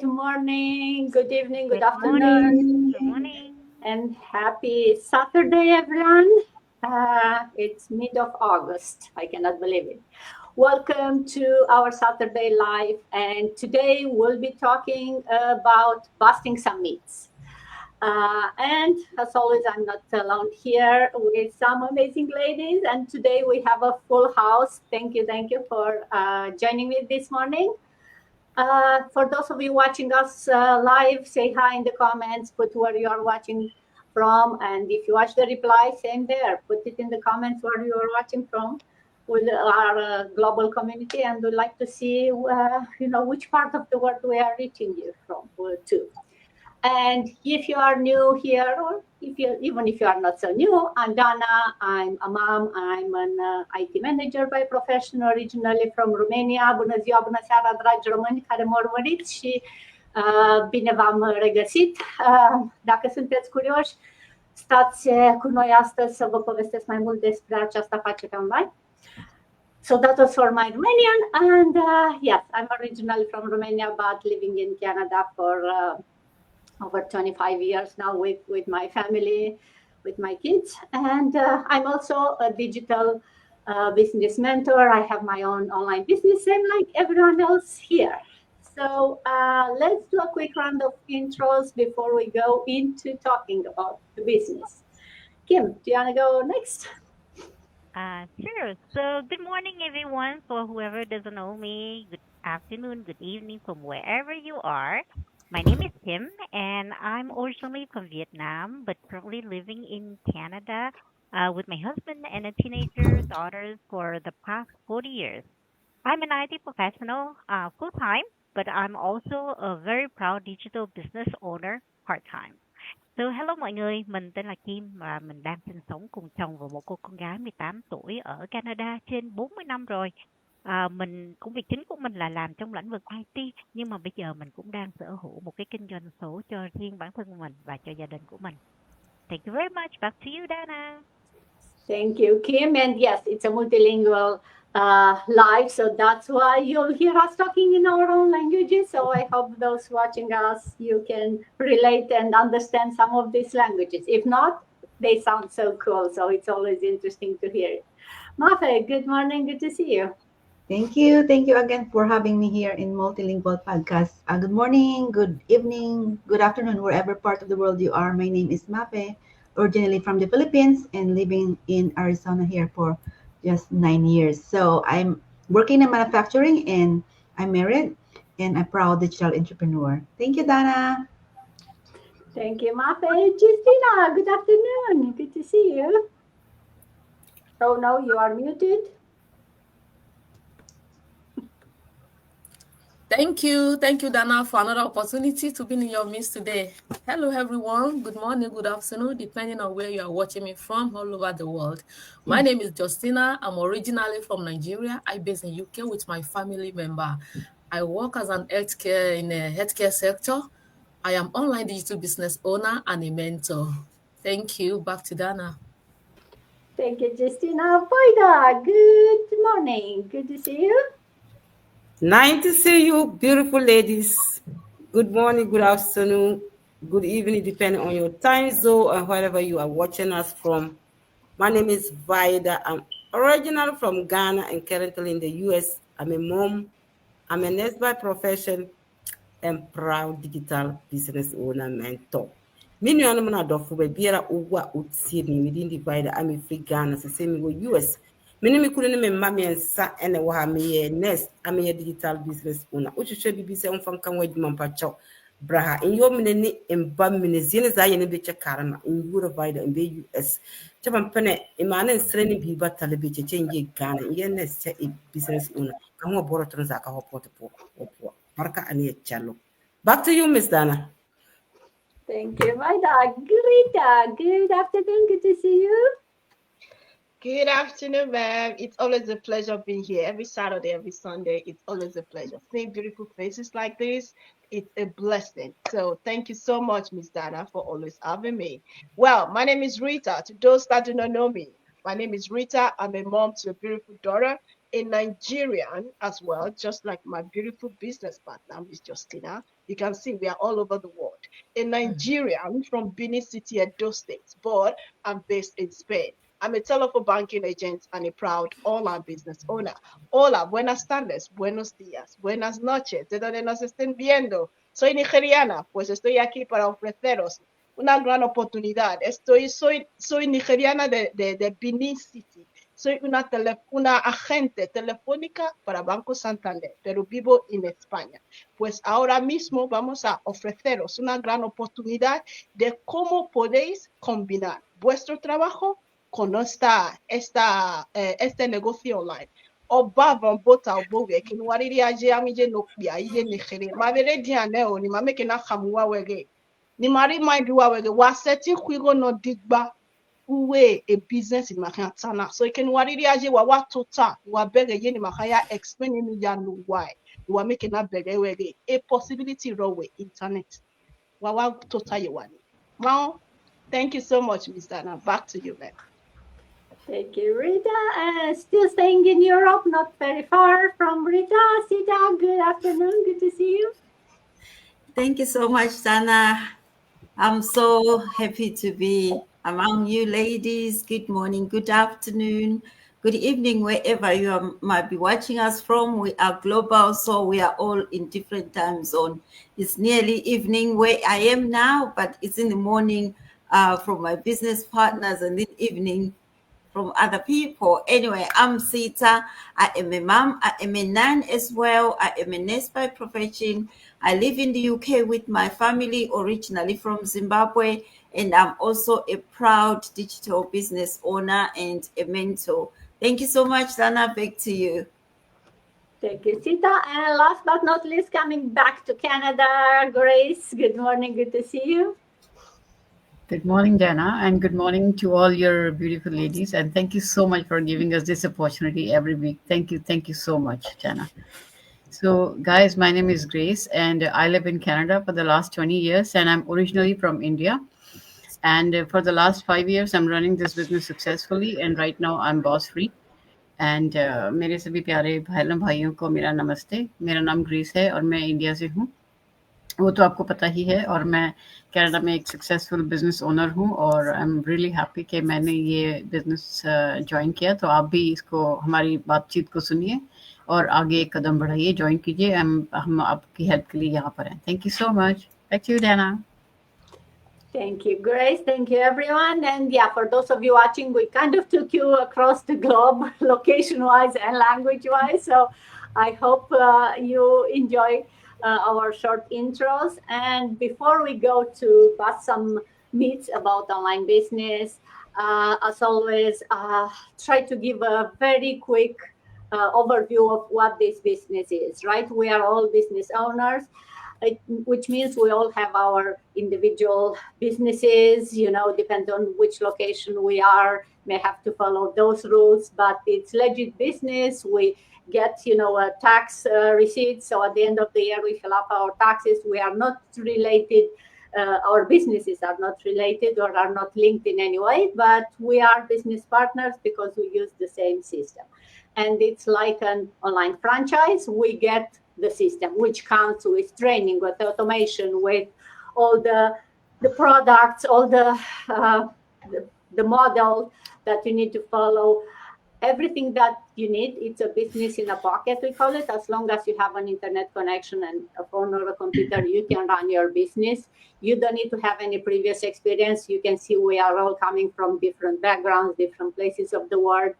morning, good evening, good Good morning. afternoon, Good morning. and happy Saturday, everyone. It's mid of August. I cannot believe it. Welcome to our Saturday Live, and today we'll be talking about busting some myths. And as always, I'm not alone here with some amazing ladies, and today we have a full house. Thank you for joining me this morning. For those of you watching us live, say hi in the comments, put where you are watching from, and if you watch the reply, same there, put it in the comments where you are watching from. We are a global community, and we'd like to see, which part of the world we are reaching you from too. And if you are new here, or even if you are not so new, I'm Dana. I'm a mom. I'm an IT manager by profession, originally from Romania. Bună ziua, bună seara, dragi români care mă urmăriți și bine v-am regăsit. Dacă sunteți curioși, stați cu noi astăzi să vă povestesc mai mult despre această afacere online. So that was for my Romanian, and yes, I'm originally from Romania, but living in Canada for over 25 years now with my family, with my kids. And I'm also a digital business mentor. I have my own online business, same like everyone else here. So let's do a quick round of intros before we go into talking about the business. Kim, do you want to go next? Sure. So, good morning, everyone. For whoever doesn't know me, good afternoon, good evening from wherever you are. My name is Kim, and I'm originally from Vietnam, but currently living in Canada with my husband and a teenager daughter for the past 40 years. I'm an IT professional full time, but I'm also a very proud digital business owner part time. So hello mọi người, mình tên là Kim và mình đang sinh sống cùng chồng và một cô con gái 18 tuổi ở Canada trên 40 năm rồi. Công việc chính của mình là làm trong lĩnh vực IT, nhưng mà bây giờ mình cũng đang sở hữu một cái kinh doanh số cho riêng bản thân mình và cho gia đình của mình. Thank you very much. Back to you, Dana. Thank you, Kim. And yes, it's a multilingual live, so that's why you'll hear us talking in our own languages. So I hope those watching us, you can relate and understand some of these languages. If not, they sound so cool, so it's always interesting to hear it. Mafe, good morning. Good to see you. Thank you. Thank you again for having me here in Multilingual Podcast. Good morning, good evening, good afternoon, wherever part of the world you are. My name is Mape, originally from the Philippines and living in Arizona here for just 9 years. So I'm working in manufacturing and I'm married and a proud digital entrepreneur. Thank you, Dana. Thank you, Mafe. Justina, good afternoon. Good to see you. Oh, no, you are muted. Thank you, Dana, for another opportunity to be in your midst today. Hello, everyone. Good morning, good afternoon, depending on where you are watching me from all over the world. My name is Justina. I'm originally from Nigeria. I based in UK with my family member. I work as an healthcare in the healthcare sector. I am online digital business owner and a mentor. Thank you. Back to Dana. Thank you, Justina. Boyda, good morning. Good to see you. Nice to see you, beautiful ladies. Good morning, good afternoon, good evening, depending on your time zone and wherever you are watching us from. My name is Vida. I'm originally from Ghana and currently in the US. I'm a mom. I'm a nurse by profession and proud digital business owner mentor. Me nuanom na adɔfo baabiara owu a otie me within divide I'm free Ghana sɛ sɛ me US. Me ne me kunu ne me mma mmiɛnsa ɛna ɛwɔ ha meyɛ nurse ameyɛ digital business owner. Wohwehwɛ biribi sɛ womfa nka ho adwuma mpakyɛw bra ha nyɛ mene ne mba mene zie ne saa yɛ ne bɛkyɛ karama nwura vida mbɛ US. Kyɛ pampɛnɛ ima ne nsrɛ ne bi batale bɛkyɛkyɛ nyɛ Ghana nyɛ nurse sɛ a business owner. Ka ho bɔrɔ tɔn zaka ho pɔtɔ pɔ. Marka ane chalo. Back to you, Miss Dana. Thank you, Vida. Greta, good afternoon. Good to see you. Good afternoon, ma'am. It's always a pleasure being here every Saturday, every Sunday. It's always a pleasure. Seeing beautiful faces like this, it's a blessing. So thank you so much, Miss Dana, for always having me. Well, my name is Rita. To those that do not know me, my name is Rita. I'm a mom to a beautiful daughter, a Nigerian as well, just like my beautiful business partner, Miss Justina. You can see we are all over the world. A Nigerian from Benin City, Edo State, but I'm based in Spain. I'm a telephone banking agent and a proud online business owner. Hola, buenas tardes, buenos días, buenas noches, de donde nos estén viendo. Soy nigeriana, pues estoy aquí para ofreceros una gran oportunidad. Soy nigeriana de Benin City. Soy una agente telefónica para Banco Santander, pero vivo en España. Pues ahora mismo vamos a ofreceros una gran oportunidad de cómo podéis combinar vuestro trabajo con este negocio online. Ọba van bota obowe kin wariri aje amije no pia ije Nigeria. Ma bere diane o ni ma meke na khamuwa wege. Ni mari mind wa wege wa seti kwigo no digba uwe a business in Mahantana. So you can wariri aje wa tota wa bege ye ni makaya explain ni ya no why. Wa make na bege wege a possibility rowe internet. Wa tota ye wani. Well, thank you so much, Miss Dana. Back to you, man. Thank you, Rita. Still staying in Europe, not very far from Rita. Sita, good afternoon. Good to see you. Thank you so much, Dana. I'm so happy to be among you ladies. Good morning, good afternoon, good evening, wherever might be watching us from. We are global, so we are all in different time zone. It's nearly evening where I am now, but it's in the morning from my business partners, and then evening from other people. Anyway, I'm Sita. I am a mom. I am a nan as well. I am a nurse by profession. I live in the UK with my family, originally from Zimbabwe, and I'm also a proud digital business owner and a mentor. Thank you so much, Dana. Back to you. Thank you, Sita. And last but not least, coming back to Canada, Grace. Good morning. Good to see you. Good morning, Dana, and good morning to all your beautiful ladies. And thank you so much for giving us this opportunity every week. Thank you so much, Dana. So, guys, my name is Grace, and I live in Canada for the last 20 years, and I'm originally from India. And for the last 5 years, I'm running this business successfully, and right now I'm boss free. And मेरे सभी प्यारे बहनों भाइयों को मेरा नमस्ते। मेरा नाम ग्रेस है और मैं इंडिया से हूँ, वो तो आपको पता ही है। और मैं कनाडा में एक सक्सेसफुल बिजनेस ओनर हूँ और आई एम रियली हैप्पी कि मैंने ये बिजनेस ज्वाइन किया। तो आप भी इसको हमारी बातचीत को सुनिए और आगे एक कदम बढ़ाइए, ज्वाइन कीजिए। हम आपकी हेल्प के लिए यहाँ पर हैं। Thank you so much. Back to you, Dana. Thank you, Grace. Thank you, everyone. And yeah, for those of you watching, we kind of took you across the globe, location-wise and language-wise. So I hope you enjoy our short intros. And before we go to bust some myths about online business, as always, try to give a very quick overview of what this business is, right? We are all business owners. Which means we all have our individual businesses, depend on which location we are, may have to follow those rules, but it's legit business. We get, a tax receipt. So at the end of the year, we fill up our taxes. We are not related. Our businesses are not related or are not linked in any way, but we are business partners because we use the same system. And it's like an online franchise. We get the system, which comes with training, with automation, with all the products, all the model that you need to follow, everything that you need. It's a business in a pocket, we call it. As long as you have an internet connection and a phone or a computer, you can run your business. You don't need to have any previous experience. You can see we are all coming from different backgrounds, different places of the world.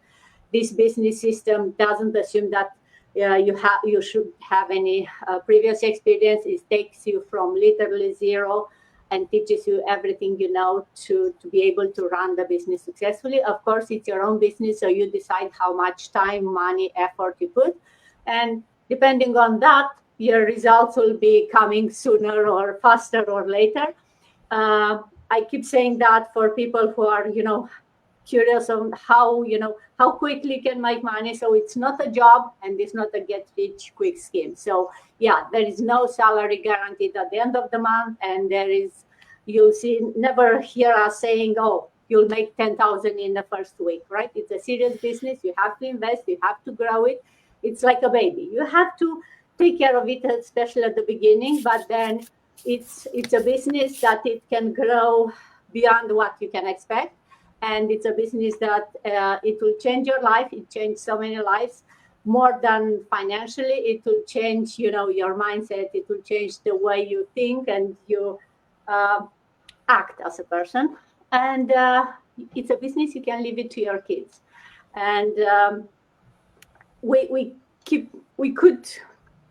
This business system doesn't assume that you should have any previous experience. It takes you from literally zero and teaches you everything you know to be able to run the business successfully. Of course, it's your own business, so you decide how much time, money, effort you put. And depending on that, your results will be coming sooner or faster or later. I keep saying that for people who are, curious on how quickly can make money. So it's not a job and it's not a get rich quick scheme. So yeah, there is no salary guaranteed at the end of the month, and you'll never hear us saying, oh, you'll make 10,000 in the first week, right? It's a serious business. You have to invest, you have to grow it. It's like a baby. You have to take care of it, especially at the beginning. But then it's a business that it can grow beyond what you can expect, and it's a business that it will change your life. It changed so many lives, more than financially. It will change, your mindset. It will change the way you think and you uh, act as a person. And it's a business you can leave it to your kids. And we keep we could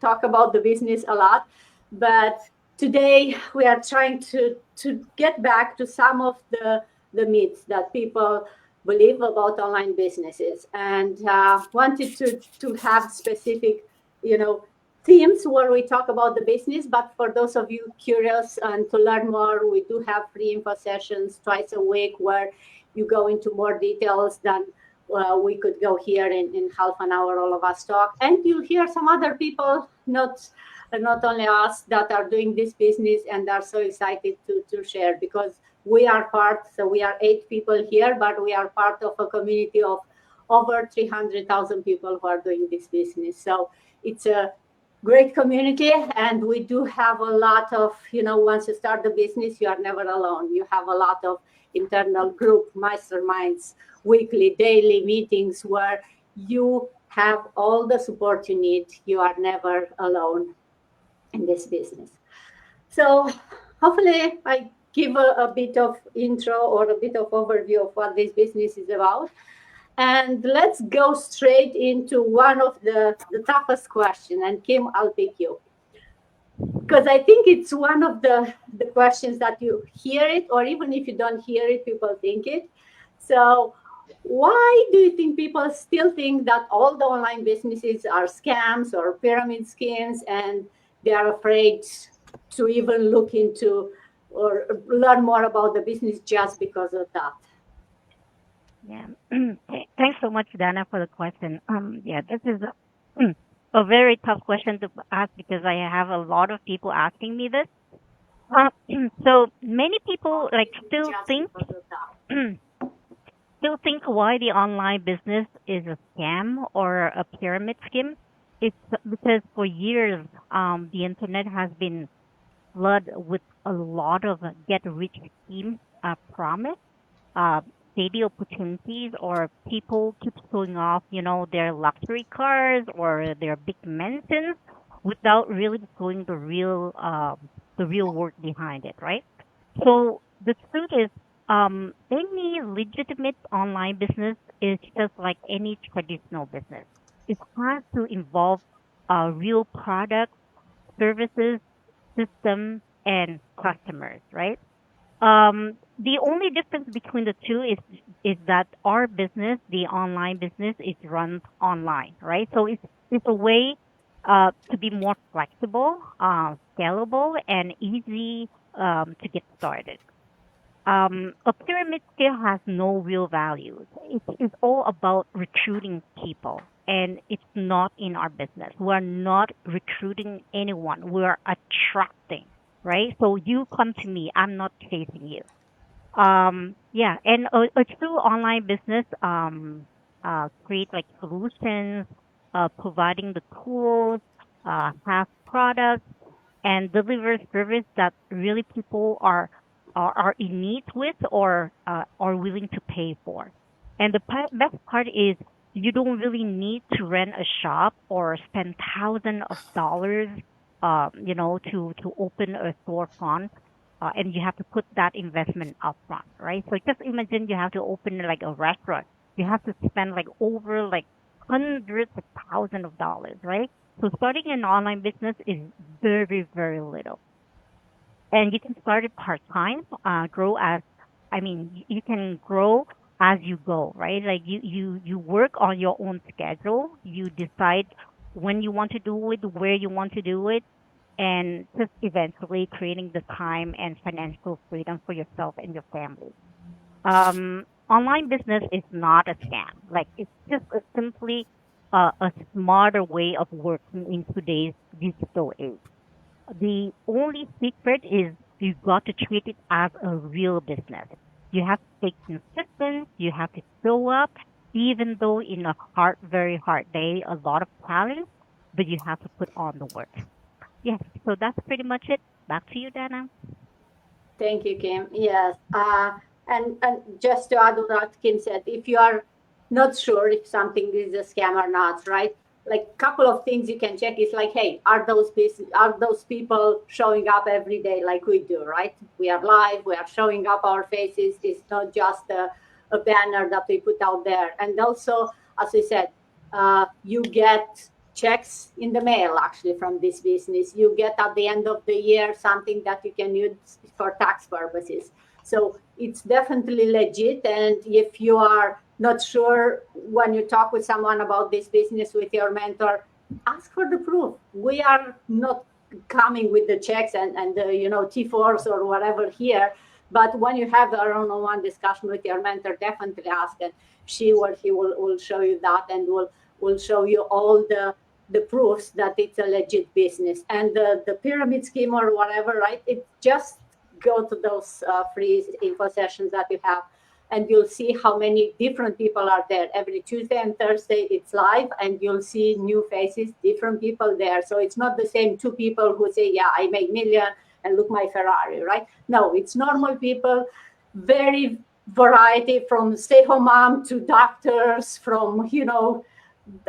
talk about the business a lot, but today we are trying to get back to some of the myths that people believe about online businesses, and wanted to have specific, you know themes where we talk about the business. But for those of you curious and to learn more, we do have free info sessions twice a week where you go into more details than we could go here in half an hour, all of us talk, and you'll hear some other people, not only us, that are doing this business and are so excited to share, because we are part. So we are 8 people here, but we are part of a community of over 300,000 people who are doing this business. So it's a great community, and we do have a lot of, once you start the business, you are never alone. You have a lot of internal group masterminds, weekly, daily meetings where you have all the support you need. You are never alone in this business. So hopefully I give a bit of intro or a bit of overview of what this business is about. And let's go straight into one of the toughest questions. And Kim, I'll pick you, because I think it's one of the questions that you hear it, or even if you don't hear it, people think it. So why do you think people still think that all the online businesses are scams or pyramid schemes, and they are afraid to even look into or learn more about the business just because of that? Yeah. Thanks so much, Dana, for the question. Yeah, this is a very tough question to ask because I have a lot of people asking me this. So many people like still Just think because of that. still think why the online business is a scam or a pyramid scheme. It's because for years, the internet has been flooded with a lot of get rich schemes promise, uh, steady opportunities, or people keep showing off, their luxury cars or their big mansions without really showing the real work behind it, right? So the truth is, any legitimate online business is just like any traditional business. It has to involve real products, services, system, and customers, right? The only difference between the two is that our business, the online business, is run online, right? So it's a way to be more flexible, scalable, and easy to get started. A pyramid still has no real values. It's all about recruiting people, and it's not in our business. We're not recruiting anyone. We're attracting, right? So you come to me. I'm not chasing you. Yeah, and a true online business create like solutions, providing the tools, have products, and deliver service that really people are in need with or are willing to pay for. And the best part is you don't really need to rent a shop or spend thousands of dollars, to open a storefront. And you have to put that investment upfront, right? So just imagine you have to open like a restaurant. You have to spend like over like hundreds of thousands of dollars, right? So starting an online business is very, very little. And you can start it part time, grow as, I mean, you can grow as you go, right? Like you work on your own schedule. You decide when you want to do it, where you want to do it, and just eventually creating the time and financial freedom for yourself and your family. Online business is not a scam. Like it's just simply a smarter way of working in today's digital age. The only secret is you got to treat it as a real business. You have to stay consistent. You have to show up, even though in a hard, very hard day, a lot of challenge. but you have to put on the work. Yes, so that's pretty much it. Back to you, Dana. Thank you, Kim. Yes. And just to add to what Kim said, if you are not sure if something is a scam or not, right? Like a couple of things you can check is like, hey, are those people showing up every day like we do, right? We are live, we are showing up our faces. It's not just a banner that we put out there. And also, as we said, you get checks in the mail actually from this business. You get at the end of the year something that you can use for tax purposes. So it's definitely legit. And if you are not sure when you talk with someone about this business with your mentor, ask for the proof. We are not coming with the checks and the T4s or whatever here. But when you have a one-on-one discussion with your mentor, definitely ask, and she or he will show you that, and will show you all the proofs that it's a legit business. And the pyramid scheme or whatever, right? It just go to those free info sessions that you have, and you'll see how many different people are there. Every Tuesday and Thursday it's live, and you'll see new faces, different people there. So it's not the same two people who say, yeah, I make million and look my Ferrari, right? No, it's normal people, very variety, from stay-home mom to doctors, from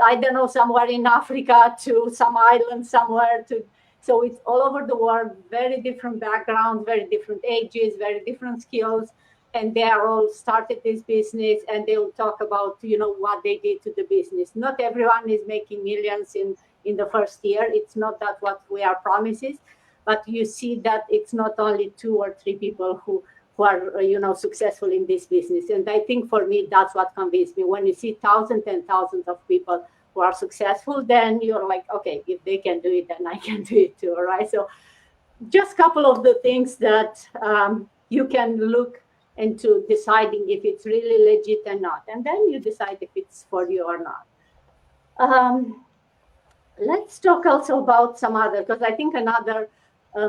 I don't know, somewhere in Africa to some island somewhere to. So it's all over the world, very different backgrounds, very different ages, very different skills, and they are all started this business, and they will talk about what they did to the business. Not everyone is making millions in the first year. It's not that what we are promises, but you see that it's not only two or three people who are successful in this business. And I think for me that's what convinced me. When you see thousands and thousands of people who are successful, then you're like, okay, if they can do it, then I can do it too, right? So just a couple of the things that you can look into deciding if it's really legit or not, and then you decide if it's for you or not. Let's talk also about some other, because I think another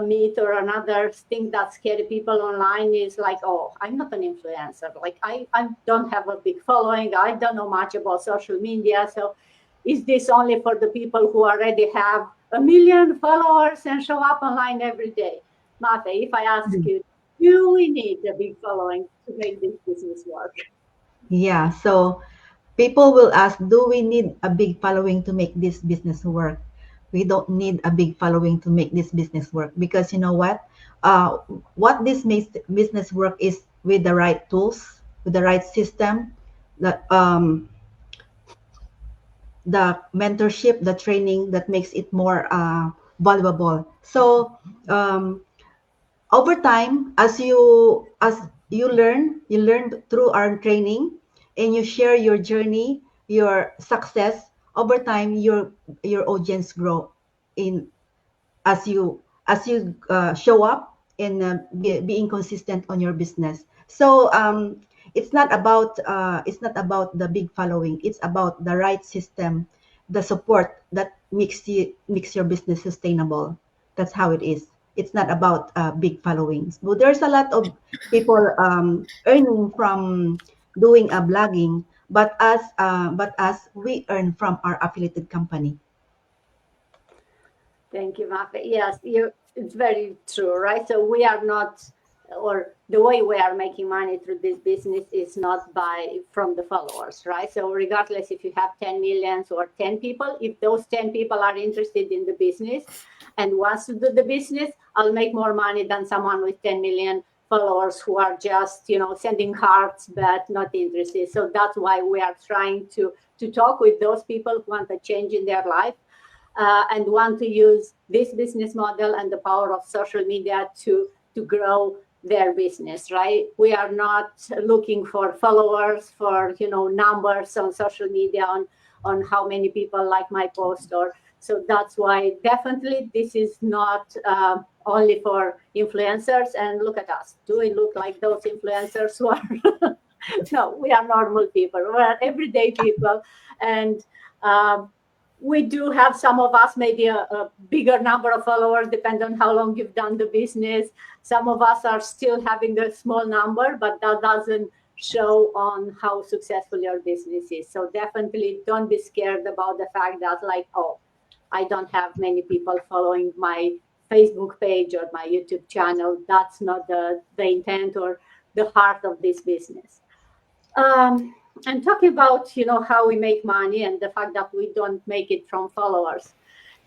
myth or another thing that scary people online is like, oh, I'm not an influencer. Like I don't have a big following. I don't know much about social media. So is this only for the people who already have 1 million followers and show up online every day? Mafe, if I ask you, do we need a big following to make this business work? Yeah, so people will ask, do we need a big following to make this business work? We don't need a big following to make this business work, because you know what this makes business work is with the right tools, with the right system, the mentorship, the training that makes it more valuable. So over time, as you learn through our training, and you share your journey, your success. Over time, your audience grow in as you show up and being consistent on your business. So it's not about the big following. It's about the right system, the support that makes your business sustainable. That's how it is. It's not about big followings. But there's a lot of people earning from doing a blogging, but as we earn from our affiliated company. Thank you, Mafe. Yes, it's very true, right? So we are not, or the way we are making money through this business is not from the followers, right? So regardless if you have 10 millions or 10 people, if those 10 people are interested in the business and wants to do the business, I'll make more money than someone with 10 million followers who are just, sending hearts but not interested. So that's why we are trying to talk with those people who want a change in their life, and want to use this business model and the power of social media to grow their business, right? We are not looking for followers, for numbers on social media, on how many people like my post. Or so that's why definitely this is not only for influencers. And look at us, do we look like those influencers who are no, we are normal people, we're everyday people. And we do have, some of us, maybe a bigger number of followers, depend on how long you've done the business. Some of us are still having a small number, but that doesn't show on how successful your business is. So definitely don't be scared about the fact that, like, oh, I don't have many people following my Facebook page or my YouTube channel. That's not the intent or the heart of this business. Um, and talking about how we make money and the fact that we don't make it from followers.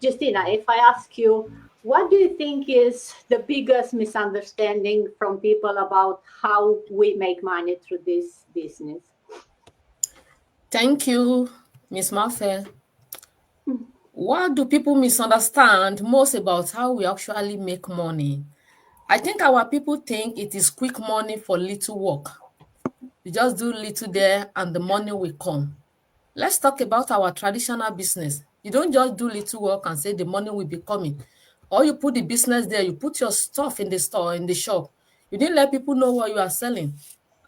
Justina, if I ask you, what do you think is the biggest misunderstanding from people about how we make money through this business? Thank you, Miss Maffe. What do people misunderstand most about how we actually make money? I think our people think it is quick money for little work. You just do little there and the money will come. Let's talk about our traditional business. You don't just do little work and say the money will be coming. Or you put the business there, you put your stuff in the store, in the shop. You didn't let people know what you are selling.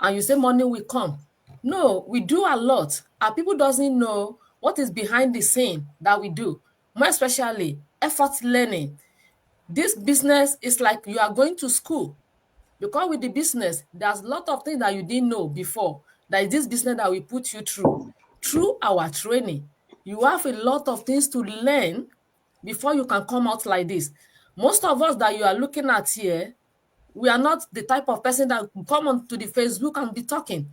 And you say money will come. No, we do a lot. Our people doesn't know what is behind the scene that we do. More especially, effort learning. This business is like you are going to school. Because with the business, there's a lot of things that you didn't know before. That is this business that we put you through. Through our training, you have a lot of things to learn before you can come out like this. Most of us that you are looking at here, we are not the type of person that come onto the Facebook and be talking.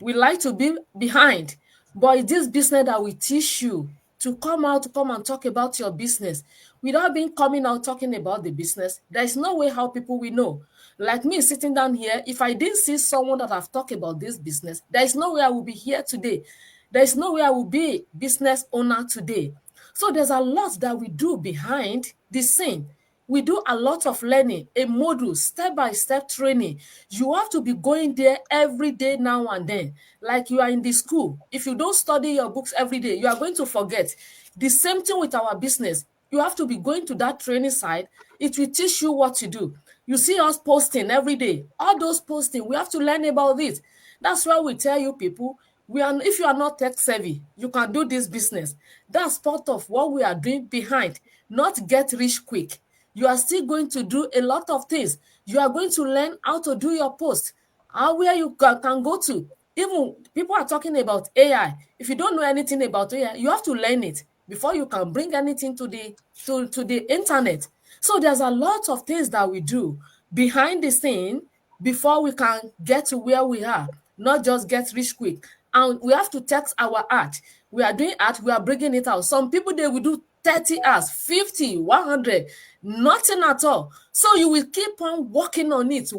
We like to be behind, but it's this business that will teach you to come out, to come and talk about your business. Without being coming out talking about the business, there's no way how people will know. Like me sitting down here, if I didn't see someone that have talked about this business, there's no way I will be here today. There's no way I will be business owner today. So there's a lot that we do behind the scene. We do a lot of learning, a module, step-by-step training. You have to be going there every day now and then. Like you are in the school. If you don't study your books every day, you are going to forget. The same thing with our business. You have to be going to that training side. It will teach you what to do. You see us posting every day. All those posting, we have to learn about it. That's why we tell you people, if you are not tech savvy, you can do this business. That's part of what we are doing behind, not get rich quick. You are still going to do a lot of things. You are going to learn how to do your post, how where you can go to. Even people are talking about AI. If you don't know anything about AI, you have to learn it before you can bring anything to the internet. So there's a lot of things that we do behind the scene before we can get to where we are, not just get rich quick. And we have to text our art. We are doing art, we are bringing it out. Some people, they will do 30 hours, 50, 100, nothing at all. So you will keep on working on it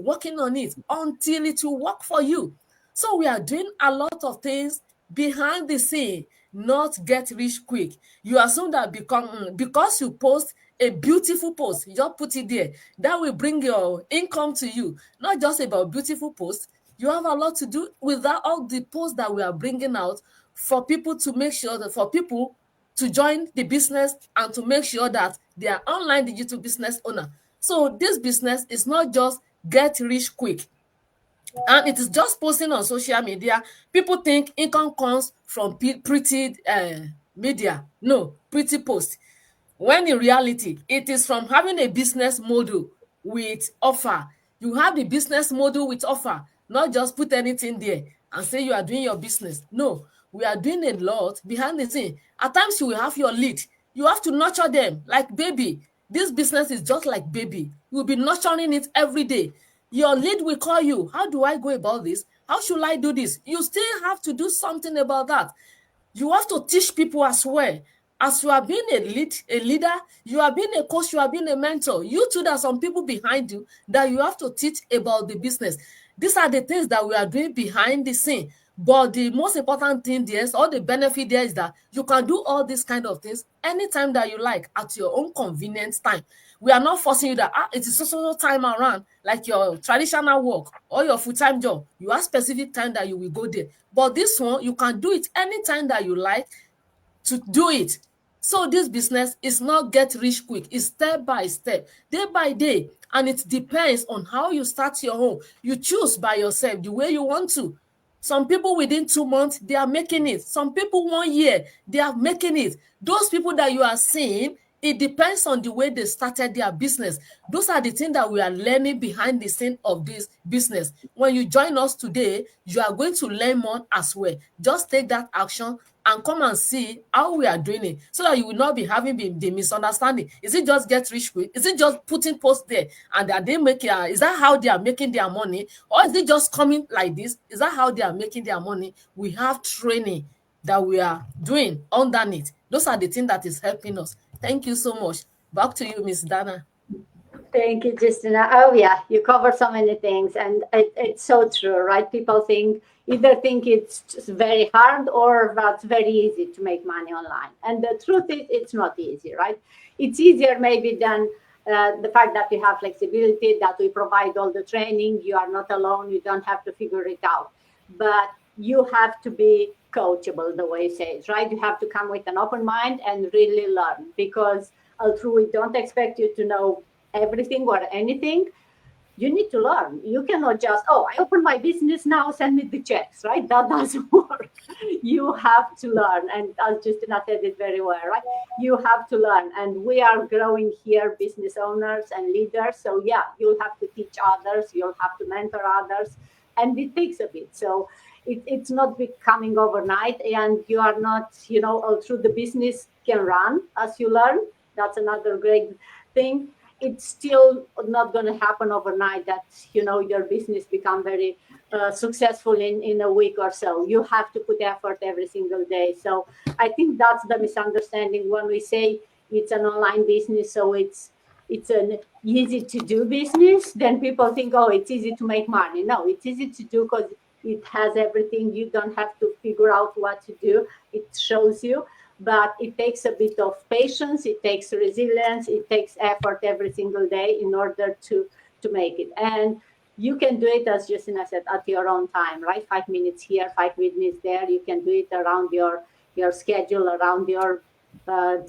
until it will work for you. So we are doing a lot of things behind the scene, not get rich quick. You assume that because you post a beautiful post, you just put it there, that will bring your income to you. Not just about beautiful posts. You have a lot to do with that, all the posts that we are bringing out for people to make sure that for people to join the business and to make sure that they are online digital business owner. So this business is not just get rich quick. And it is just posting on social media. People think income comes from pretty media. No, pretty post. When in reality, it is from having a business model with offer. You have the business model with offer, not just put anything there and say you are doing your business. No, we are doing a lot behind the scene. At times you will have your lead. You have to nurture them like baby. This business is just like baby. You will be nurturing it every day. Your lead will call you. How do I go about this? How should I do this? You still have to do something about that. You have to teach people as well. As you are being a leader, you are being a coach, you are being a mentor. You too, there are some people behind you that you have to teach about the business. These are the things that we are doing behind the scene. But the most important thing there is, all the benefit there is that you can do all these kind of things anytime that you like at your own convenience time. We are not forcing you that it is so time around, like your traditional work or your full-time job. You have specific time that you will go there. But this one, you can do it anytime that you like to do it. So this business is not get rich quick. It's step by step, day by day. And it depends on how you start your own. You choose by yourself the way you want to. Some people within 2 months, they are making it. Some people 1 year, they are making it. Those people that you are seeing it depends on the way they started their business. Those are the things that we are learning behind the scene of this business. When you join us today, you are going to learn more as well. Just take that action and come and see how we are doing it, so that you will not be having the misunderstanding. Is it just get rich quick? Is it just putting posts there and are they making, is that how they are making their money? Or is it just coming like this? Is that how they are making their money? We have training that we are doing underneath. Those are the things that is helping us. Thank you so much. Back to you, Miss Dana. Thank you, Justina. Oh yeah, you cover so many things, and it's so true, right? People think it's just very hard or that's very easy to make money online, and the truth is, it's not easy, right? It's easier maybe than the fact that you have flexibility, that we provide all the training. You are not alone. You don't have to figure it out, but you have to be coachable, the way it says, right? You have to come with an open mind and really learn, because although we don't expect you to know everything or anything, you need to learn. You cannot just, oh, I open my business now, send me the checks, right? That doesn't work. You have to learn. And as Justina said it very well, right? You have to learn. And we are growing here, business owners and leaders. So yeah, you'll have to teach others, you'll have to mentor others. And it takes a bit. So it's not becoming overnight. And you are not, all through the business can run as you learn. That's another great thing. It's still not going to happen overnight that your business become very successful in a week or so. You have to put effort every single day. So I think that's the misunderstanding when we say it's an online business, so it's an easy to do business. Then people think, oh, it's easy to make money. No, it's easy to do because it has everything. You don't have to figure out what to do. It shows you, but it takes a bit of patience, it takes resilience, it takes effort every single day in order to make it. And you can do it, as Justina said, at your own time, right? 5 minutes here, 5 minutes there. You can do it around your schedule, around your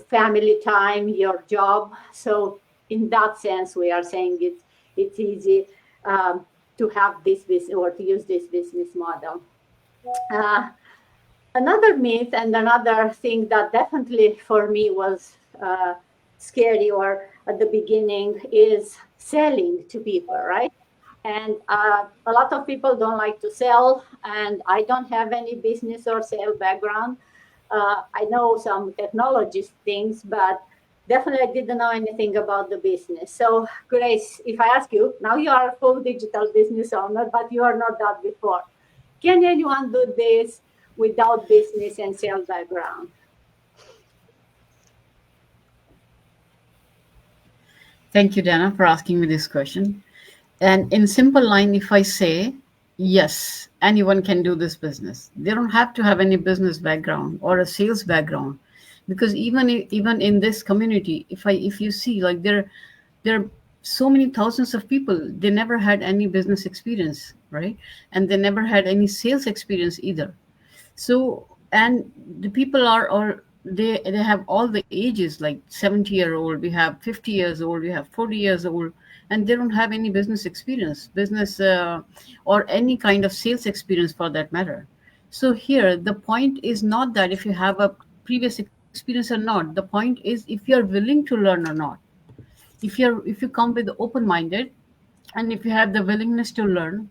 family time, your job. So in that sense, we are saying it's easy to have this business or to use this business model. Another myth and another thing that definitely for me was scary or at the beginning is selling to people, right? And a lot of people don't like to sell, and I don't have any business or sale background. I know some technology things, but definitely I didn't know anything about the business. So, Grace, if I ask you, now you are a full digital business owner, but you are not that before. Can anyone do this without business and sales background? Thank you, Dana, for asking me this question. And in simple line, if I say yes, anyone can do this business. They don't have to have any business background or a sales background, because even in this community, if you see, like, there are so many thousands of people, they never had any business experience, right? And they never had any sales experience either. So, and the people are, or they have all the ages, like 70-year-old, we have 50 years old, we have 40 years old, and they don't have any business experience, business or any kind of sales experience for that matter. So here the point is not that if you have a previous experience or not. The point is if you're willing to learn or not. If you come with open minded, and if you have the willingness to learn,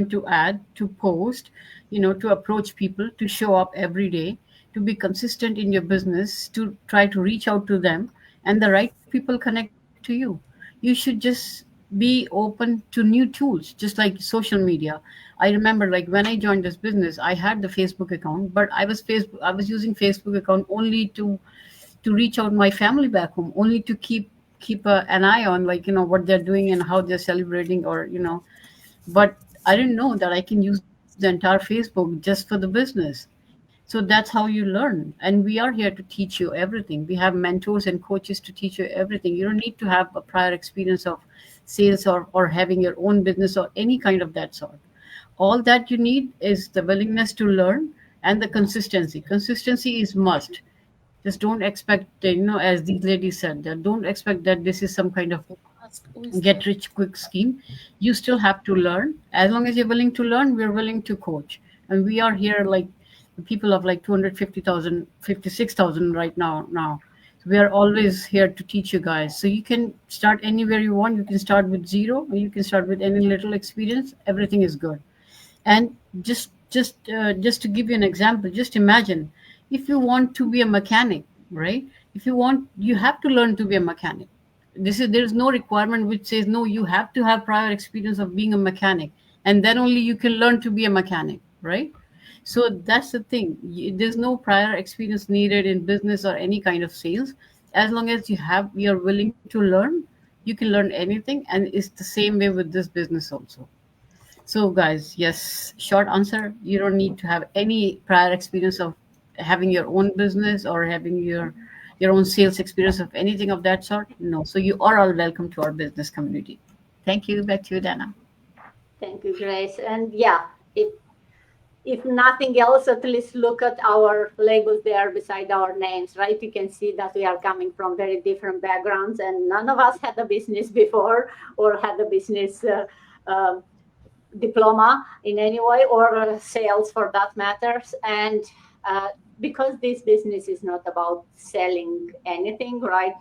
to add, to post, to approach people, to show up every day, to be consistent in your business, to try to reach out to them, and the right people connect to you, you should just be open to new tools, just like social media. I remember, like, when I joined this business, I had the Facebook account, but I was using Facebook account only to reach out my family back home, only to keep an eye on, like, what they're doing and how they're celebrating, or but I didn't know that I can use the entire Facebook just for the business. So that's how you learn, and we are here to teach you everything. We have mentors and coaches to teach you everything. You don't need to have a prior experience of sales, or having your own business or any kind of that sort. All that you need is the willingness to learn and the consistency is must. Just don't expect, as these ladies said, that don't expect that this is some kind of Ask who is get there. rich quick scheme. You still have to learn. As long as you're willing to learn, we're willing to coach. And we are here, like, the people of like 250,000, 56,000 right now. We are always here to teach you guys. So you can start anywhere you want. You can start with zero, or you can start with any little experience. Everything is good. And just to give you an example, just imagine if you want to be a mechanic, right? If you want, you have to learn to be a mechanic. There is no requirement which says no, you have to have prior experience of being a mechanic, and then only you can learn to be a mechanic, right? So that's the thing. There's no prior experience needed in business or any kind of sales. As long as you're willing to learn, you can learn anything, and it's the same way with this business also. So, guys, yes, short answer, you don't need to have any prior experience of having your own business or having your own sales experience of anything of that sort. No. So you are all welcome to our business community. Thank you. Back to you, Dana. Thank you, Grace. And yeah, if nothing else, at least look at our labels there beside our names, right? You can see that we are coming from very different backgrounds, and none of us had a business before or had a business diploma in any way, or sales for that matters. And because this business is not about selling anything, right?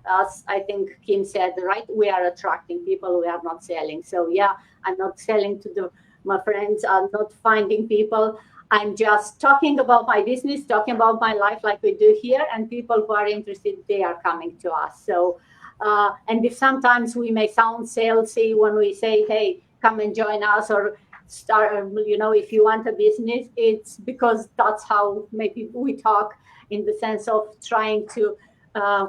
As I think Kim said, right? We are attracting people, we are not selling. So yeah, I'm not selling to my friends, I'm not finding people. I'm just talking about my business, talking about my life like we do here, and people who are interested, they are coming to us. So and if sometimes we may sound salesy when we say, hey, come and join us, or start, if you want a business, it's because that's how maybe we talk, in the sense of trying to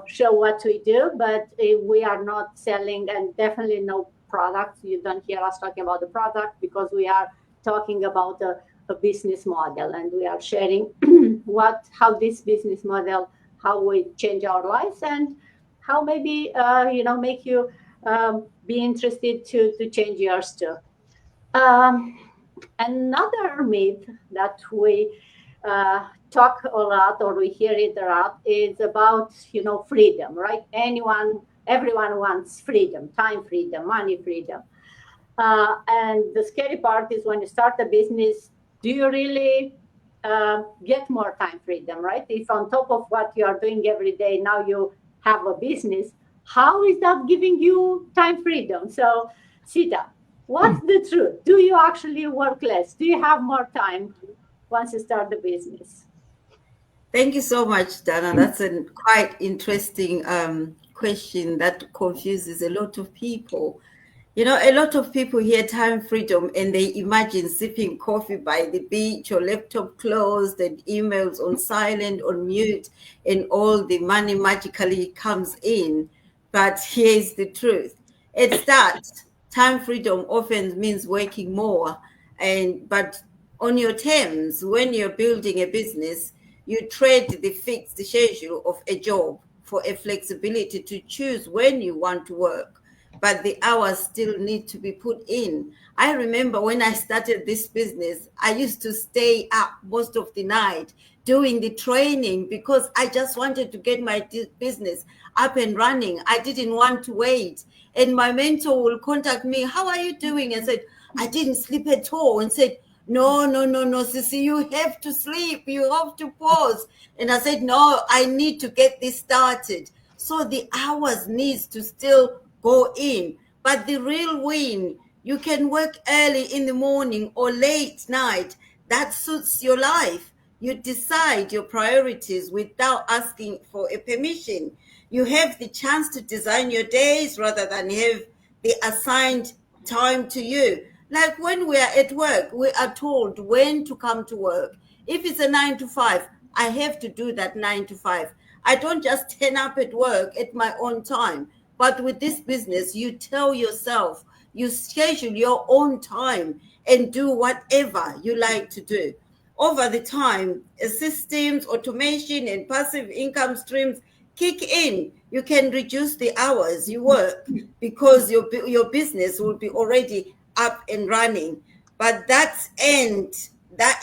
show what we do, but we are not selling, and definitely no product. You don't hear us talking about the product, because we are talking about a business model, and we are sharing how this business model, how we change our lives, and how maybe make you be interested to change yours too. Um, Another myth that we talk a lot, or we hear it a lot, is about freedom, right? Everyone wants freedom, time freedom, money freedom. And the scary part is when you start a business, do you really get more time freedom, right? If on top of what you are doing every day, now you have a business, how is that giving you time freedom? So, Sita, what's the truth? Do you actually work less? Do you have more time once you start the business? Thank you so much, Dana. That's a quite interesting question that confuses a lot of people. A lot of people hear time freedom and they imagine sipping coffee by the beach, or laptop closed and emails on silent, on mute, and all the money magically comes in. But here's the truth. It's that time freedom often means working more, but on your terms. When you're building a business, you trade the fixed schedule of a job for a flexibility to choose when you want to work, but the hours still need to be put in. I remember when I started this business, I used to stay up most of the night doing the training because I just wanted to get my business up and running. I didn't want to wait. And my mentor will contact me, "How are you doing?" And said, "I didn't sleep at all." And said, "No, no, no, no, Sissy, you have to sleep. You have to pause." And I said, "No, I need to get this started." So the hours needs to still go in. But the real win, you can work early in the morning or late night. That suits your life. You decide your priorities without asking for a permission. You have the chance to design your days rather than have the assigned time to you. Like when we are at work, we are told when to come to work. If it's a 9 to 5, I have to do that 9 to 5. I don't just turn up at work at my own time. But with this business, you tell yourself, you schedule your own time and do whatever you like to do. Over the time, systems, automation, and passive income streams kick in. You can reduce the hours you work because your business will be already up and running. But that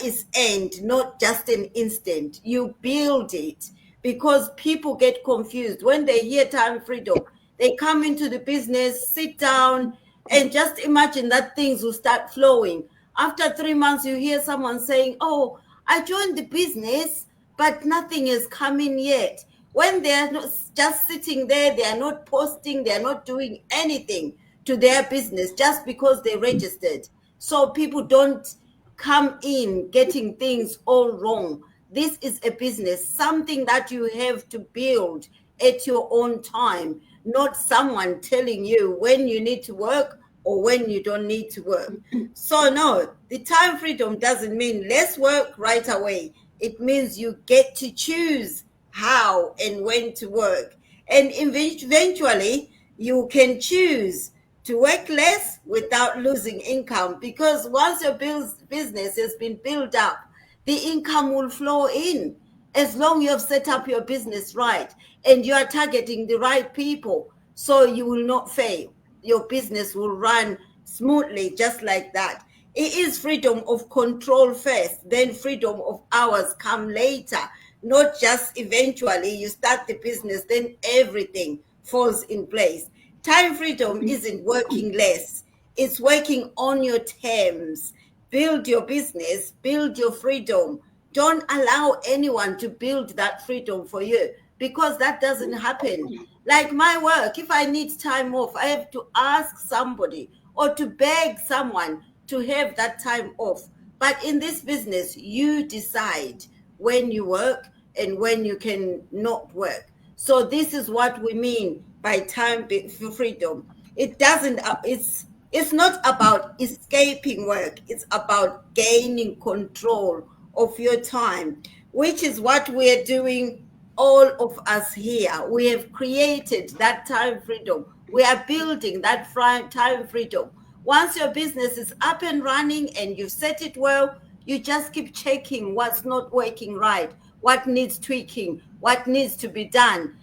is end, not just an instant. You build it, because people get confused when they hear time freedom. They come into the business, sit down, and just imagine that things will start flowing. After 3 months, you hear someone saying, "Oh, I joined the business, but nothing is coming yet." when they are not just sitting there, they are not posting, they are not doing anything to their business just because they registered. So people don't come in getting things all wrong. This is a business, something that you have to build at your own time, not someone telling you when you need to work or when you don't need to work. So, no, the time freedom doesn't mean less work right away. It means you get to choose how and when to work. And eventually, you can choose to work less without losing income, because once your business has been built up, the income will flow in as long you have set up your business right and you are targeting the right people, so you will not fail. Your business will run smoothly just like that. It is freedom of control first, then freedom of hours come later. Not just eventually you start the business, then everything falls in place. Time freedom isn't working less, it's working on your terms. Build your business, build your freedom. Don't allow anyone to build that freedom for you, because that doesn't happen. Like my work, if I need time off, I have to ask somebody or to beg someone to have that time off. But in this business, you decide when you work and when you can not work. So this is what we mean by freedom. It doesn't. It's not about escaping work. It's about gaining control of your time, which is what we are doing. All of us here, we have created that time freedom. We are building that time freedom. Once your business is up and running and you've set it well, you just keep checking what's not working right, what needs tweaking, what needs to be done.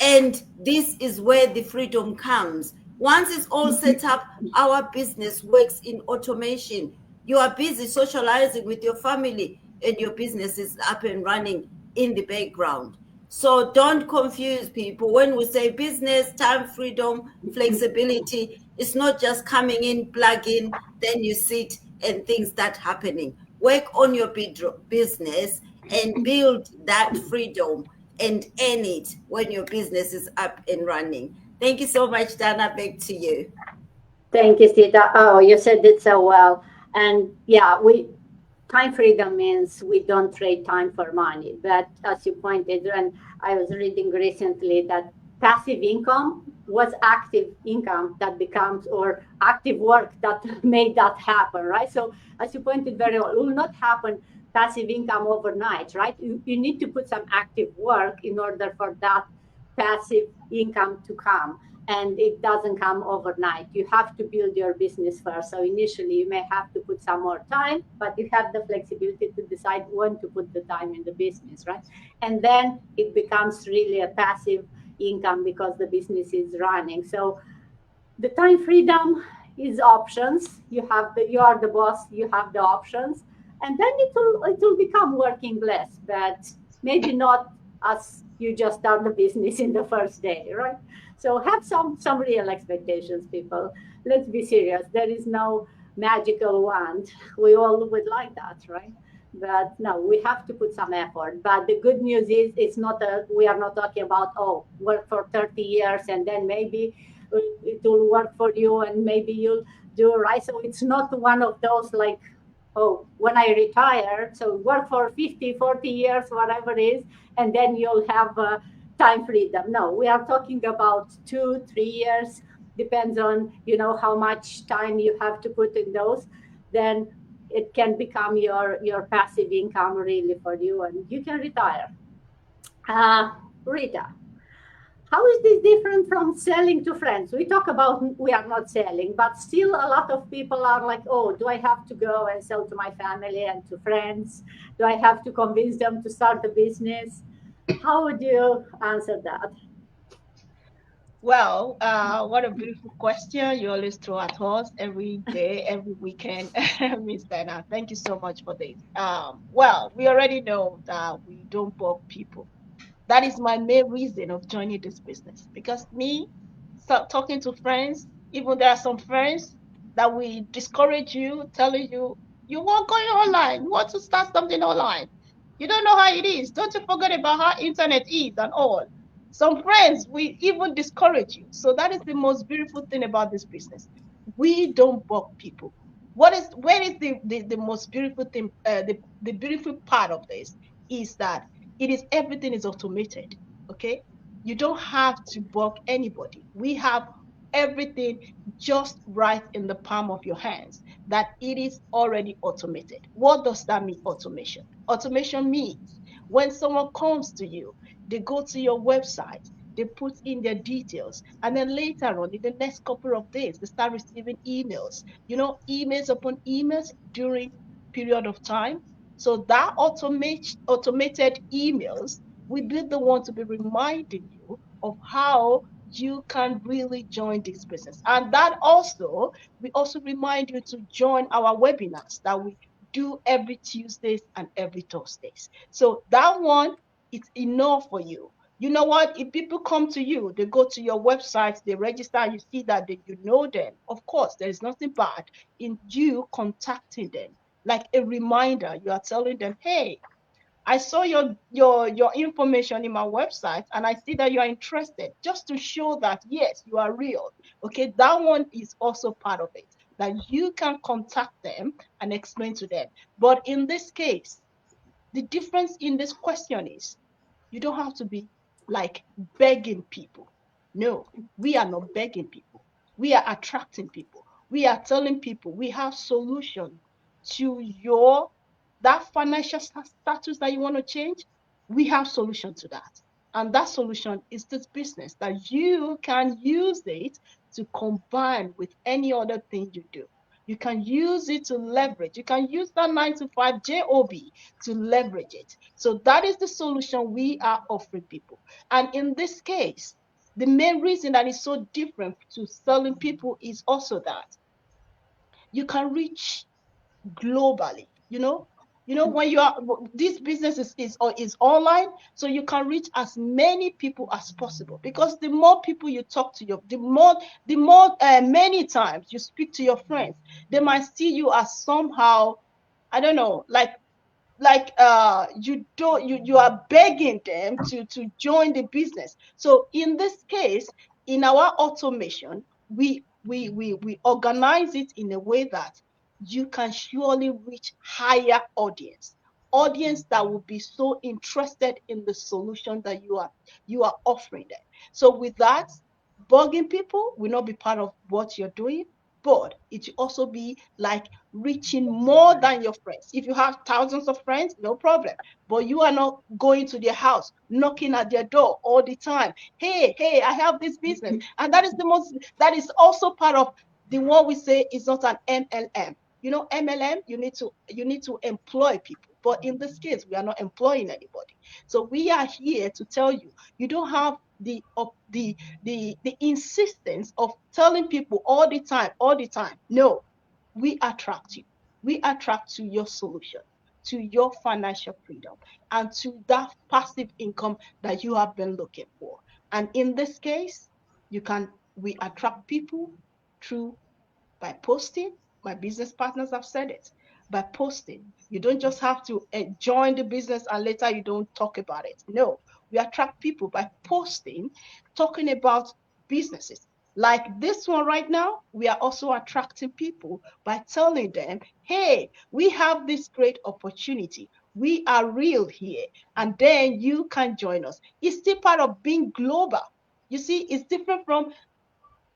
And this is where the freedom comes. Once it's all set up, our business works in automation. You are busy socializing with your family, and your business is up and running in the background. So don't confuse people. When we say business, time freedom, flexibility, it's not just coming in, plug in, then you sit and things start happening. Work on your business and build that freedom and earn it when your business is up and running. Thank you so much, Dana. Back to you. Thank you, Sita. Oh, you said it so well. And yeah, we time freedom means we don't trade time for money. But as you pointed, and I was reading recently that passive income was active income that becomes, or active work that made that happen, right? So as you pointed very well, it will not happen passive income overnight, right? You need to put some active work in order for that passive income to come, and it doesn't come overnight. You have to build your business first. So initially you may have to put some more time, but you have the flexibility to decide when to put the time in the business, right? And then it becomes really a passive income because the business is running. So the time freedom is options. You are the boss, you have the options, and then it will become working less, but maybe not as you just start the business in the first day, right? So have some real expectations, people. Let's be serious. There is no magical wand. We all would like that, right? But no, we have to put some effort. But the good news is it's not a we are not talking about, oh, work for 30 years and then maybe it will work for you and maybe you'll do right. So it's not one of those like, oh, when I retire, so work for 50, 40 years, whatever it is, and then you'll have time freedom. No, we are talking about 2, 3 years, depends on, how much time you have to put in those. Then it can become your passive income really for you, and you can retire. Rita, how is this different from selling to friends? We talk about we are not selling, but still a lot of people are like, oh, do I have to go and sell to my family and to friends? Do I have to convince them to start the business? How would you answer that? Well, what a beautiful question you always throw at us every day, every weekend, Miss Dana. Thank you so much for this. Well, we already know that we don't bug people. That is my main reason of joining this business, because me, talking to friends, even there are some friends that will discourage you, telling you, you want going online, you want to start something online. You don't know how it is. Don't you forget about how internet is and all. Some friends will even discourage you. So that is the most beautiful thing about this business. We don't bug people. Where is the most beautiful thing? The beautiful part of this is that everything is automated. Okay, you don't have to bug anybody. We have everything just right in the palm of your hands. That it is already automated. What does that mean? Automation means when someone comes to you, they go to your website, they put in their details, and then later on, in the next couple of days, they start receiving emails. Emails upon emails during period of time. So that automated emails will be the one to be reminding you of how you can really join this business. And that also, we also remind you to join our webinars that we do every Tuesdays and every Thursdays. So that one, it's enough for you. You know what? If people come to you, they go to your website, they register, and you see that you know them. Of course, there is nothing bad in you contacting them. Like a reminder, you are telling them, hey, I saw your information in my website and I see that you are interested, just to show that yes, you are real. Okay, that one is also part of it, that you can contact them and explain to them. But in this case, the difference in this question is you don't have to be like begging people. No, we are not begging people. We are attracting people. We are telling people we have solution to your that financial status that you want to change. We have solution to that. And that solution is this business that you can use it to combine with any other thing you do. You can use it to leverage. You can use that 9 to 5 job to leverage it. So that is the solution we are offering people. And in this case, the main reason that is so different to selling people is also that you can reach globally. When you are this business is online, so you can reach as many people as possible, because the more people you talk to, the more many times you speak to your friends, they might see you as somehow, I don't know, you don't you are begging them to join the business. So in this case, in our automation, we organize it in a way that you can surely reach higher audience that will be so interested in the solution that you are offering them. So with that, bugging people will not be part of what you're doing, but it will also be like reaching more than your friends. If you have thousands of friends, no problem. But you are not going to their house, knocking at their door all the time. Hey, I have this business. And that is also part of the one we say is not an MLM. MLM, you need to employ people. But in this case, we are not employing anybody. So we are here to tell you, you don't have the insistence of telling people all the time. No, we attract you. We attract to your solution, to your financial freedom, and to that passive income that you have been looking for. And in this case, we attract people through by posting. My business partners have said it. By posting, you don't just have to join the business and later you don't talk about it. No, we attract people by posting, talking about businesses. Like this one right now, we are also attracting people by telling them, hey, we have this great opportunity. We are real here. And then you can join us. It's still part of being global. You see, it's different from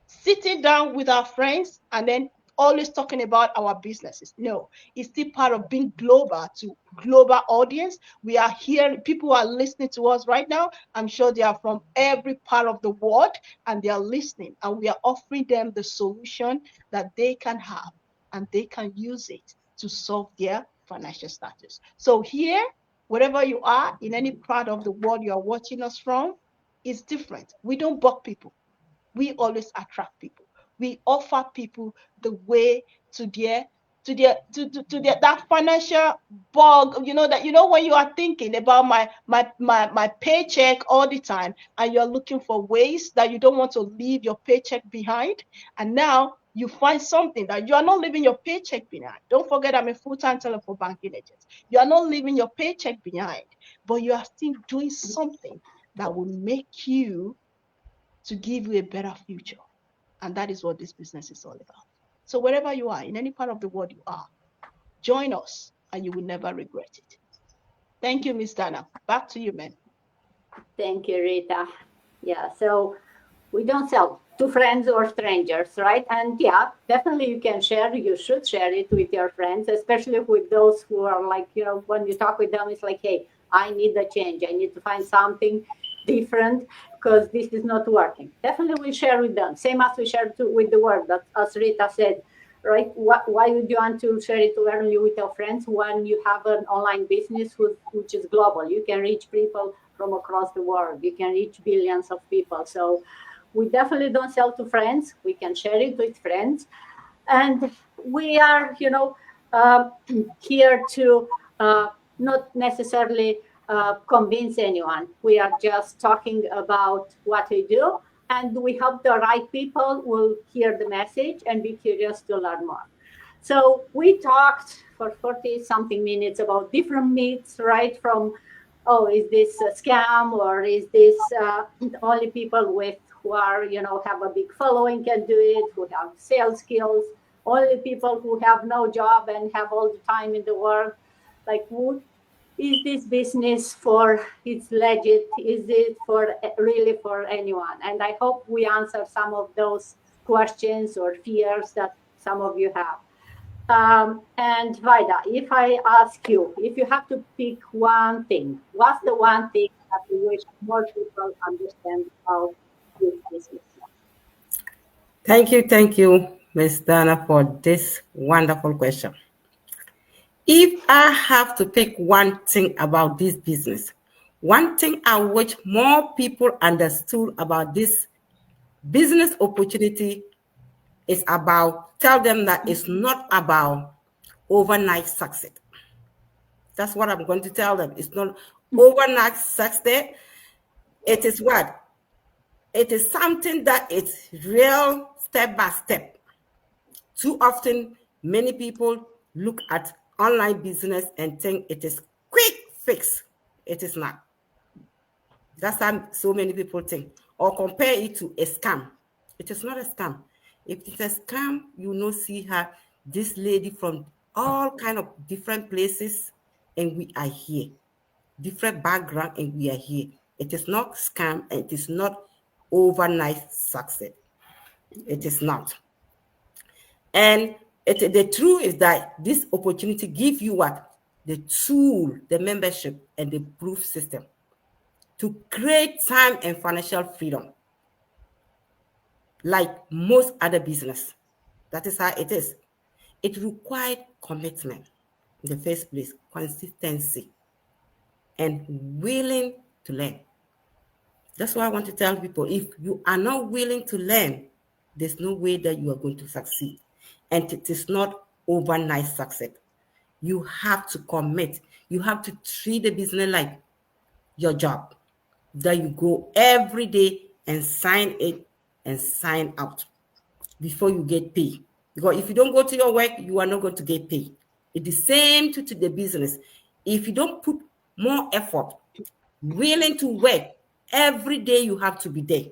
sitting down with our friends and then always talking about our businesses. No, it's still part of being global to global audience. We are here, people are listening to us right now. I'm sure they are from every part of the world and they are listening, and we are offering them the solution that they can have and they can use it to solve their financial status. So here, wherever you are, in any part of the world you are watching us from, is different. We don't bug people. We always attract people. We offer people the way to their that financial bug. When you are thinking about my paycheck all the time, and you're looking for ways that you don't want to leave your paycheck behind, and now You find something that you are not leaving your paycheck behind. Don't forget, I'm a full-time telephone banking agent. You are not leaving your paycheck behind, but you are still doing something that will make you to give you a better future. And that is what this business is all about. So wherever you are, in any part of the world you are, join us and you will never regret it. Thank you, Miss Dana. Back to you, ma'am. Thank you, Rita. Yeah, so we don't sell to friends or strangers, right? And yeah, definitely you can share, you should share it with your friends, especially with those who are like, when you talk with them, it's like, hey, I need a change. I need to find something different because this is not working. Definitely we share with them. Same as we share with the world, that as Rita said, right? Why would you want to share it only with your friends when you have an online business which is global? You can reach people from across the world. You can reach billions of people. So we definitely don't sell to friends. We can share it with friends. And we are, uh, here to not necessarily convince anyone. We are just talking about what we do, and we hope the right people will hear the message and be curious to learn more. So we talked for 40 something minutes about different myths, right? From, oh, is this a scam, or is this only people with who are, have a big following can do it, who have sales skills, only people who have no job and have all the time in the world. Like, is this business for, it's legit? Is it for really for anyone? And I hope we answer some of those questions or fears that some of you have. And Vida, if I ask you, if you have to pick one thing, what's the one thing that you wish more people understand about this business? Thank you, Ms. Dana, for this wonderful question. If I have to pick one thing about this business, one thing I wish more people understood about this business opportunity is about, tell them that it's not about overnight success. That's what I'm going to tell them. It's not overnight success. It is what? It is something that is real step by step. Too often, many people look at online business and think it is quick fix. It is not. That's how so many people think. Or compare it to a scam. It is not a scam. If it's a scam, you know, see her, this lady from all kind of different places, and we are here. Different background, and we are here. It is not scam, and it is not overnight success. It is not. And the truth is that this opportunity gives you what? The tool, the membership, and the proof system to create time and financial freedom, like most other business. That is how it is. It required commitment in the first place, consistency, and willing to learn. That's why I want to tell people, if you are not willing to learn, there's no way that you are going to succeed. And it is not overnight success. You have to commit. You have to treat the business like your job, that you go every day and sign it and sign out before you get paid. Because if you don't go to your work, you are not going to get paid. It's the same to the business. If you don't put more effort, willing to work, every day you have to be there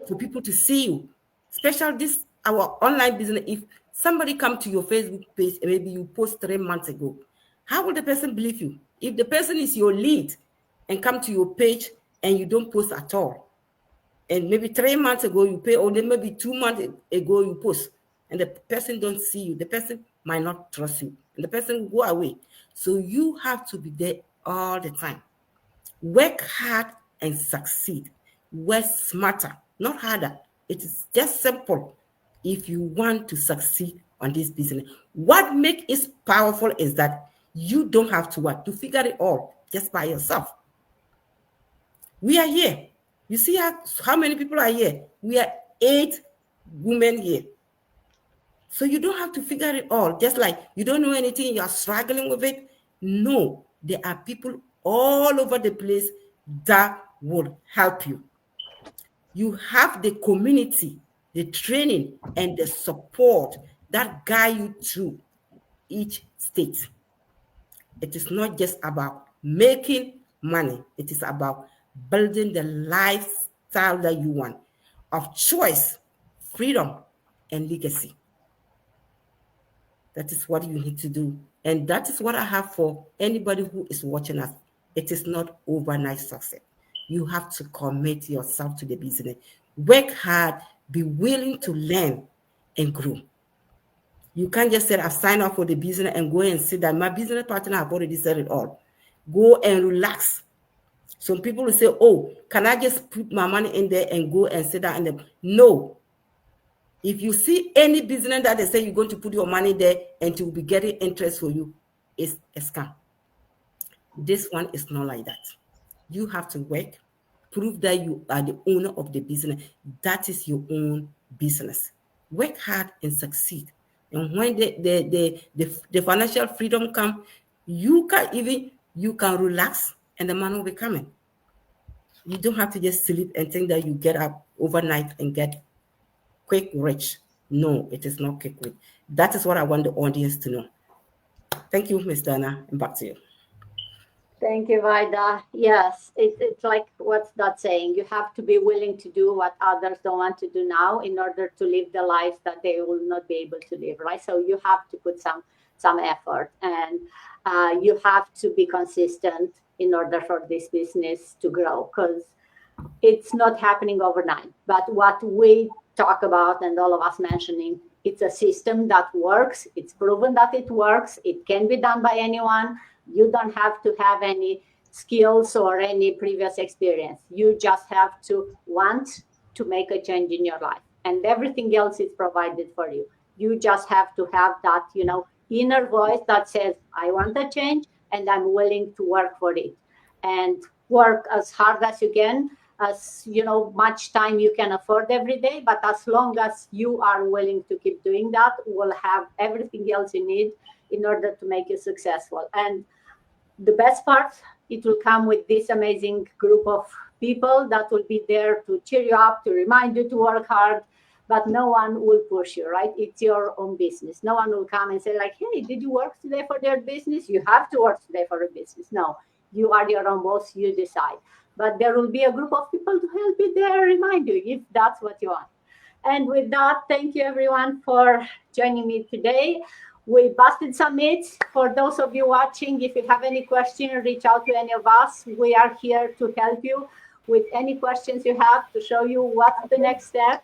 for people to see you. Especially this, our online business. If somebody come to your Facebook page and maybe you post 3 months ago, how will the person believe you? If the person is your lead and come to your page and you don't post at all, and maybe 3 months ago you pay, or then maybe 2 months ago you post, and the person don't see you, the person might not trust you, and the person will go away. So you have to be there all the time. Work hard and succeed. Work smarter, not harder. It is just simple if you want to succeed on this business. What makes it powerful is that you don't have to work to figure it all just by yourself. We are here. You see how many people are here? We are 8 women here. So you don't have to figure it all. Just like you don't know anything, you're struggling with it. No, there are people all over the place that will help you. You have the community the training, and the support that guide you through each state. It is not just about making money, it is about building the lifestyle that you want of choice, freedom, and legacy. That is what you need to do. And that is what I have for anybody who is watching us. It is not overnight success. You have to commit yourself to the business. Work hard, be willing to learn and grow. You can't just say, I've signed up for the business and go and sit down. My business partner have already said it all. Go and relax. Some people will say, oh, can I just put my money in there and go and sit down? No. If you see any business that they say you're going to put your money there and to be getting interest for you, it's a scam. This one is not like that. You have to work, prove that you are the owner of the business. That is your own business. Work hard and succeed. And when the financial freedom come, you can relax and the money will be coming. You don't have to just sleep and think that you get up overnight and get quick rich. No, it is not quick rich. That is what I want the audience to know. Thank you, Ms. Dana, and back to you. Thank you, Vida. Yes, it's like what's that saying? You have to be willing to do what others don't want to do now in order to live the life that they will not be able to live, right? So you have to put some effort, and you have to be consistent in order for this business to grow, because it's not happening overnight. But what we talk about and all of us mentioning, it's a system that works. It's proven that it works. It can be done by anyone. You don't have to have any skills or any previous experience. You just have to want to make a change in your life, and everything else is provided for you. You just have to have that, inner voice that says, I want a change and I'm willing to work for it, and work as hard as you can, as much time you can afford every day. But as long as you are willing to keep doing that, will have everything else you need in order to make you successful. And the best part, it will come with this amazing group of people that will be there to cheer you up, to remind you to work hard. But no one will push you, right? It's your own business. No one will come and say like, hey, did you work today for their business? You have to work today for a business. No, you are your own boss. You decide. But there will be a group of people to help you there, remind you if that's what you want. And with that, thank you everyone for joining me today. We busted some myths. For those of you watching, if you have any question, reach out to any of us. We are here to help you with any questions you have, to show you what's the next step.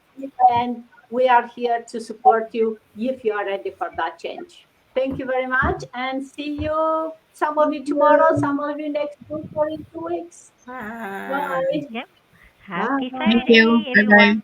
And we are here to support you if you are ready for that change. Thank you very much, and see you, some of you tomorrow, some of you next week, or in 2 weeks. Bye. Bye. Yep. Bye. Happy Thank you. Saturday, Bye bye. everyone.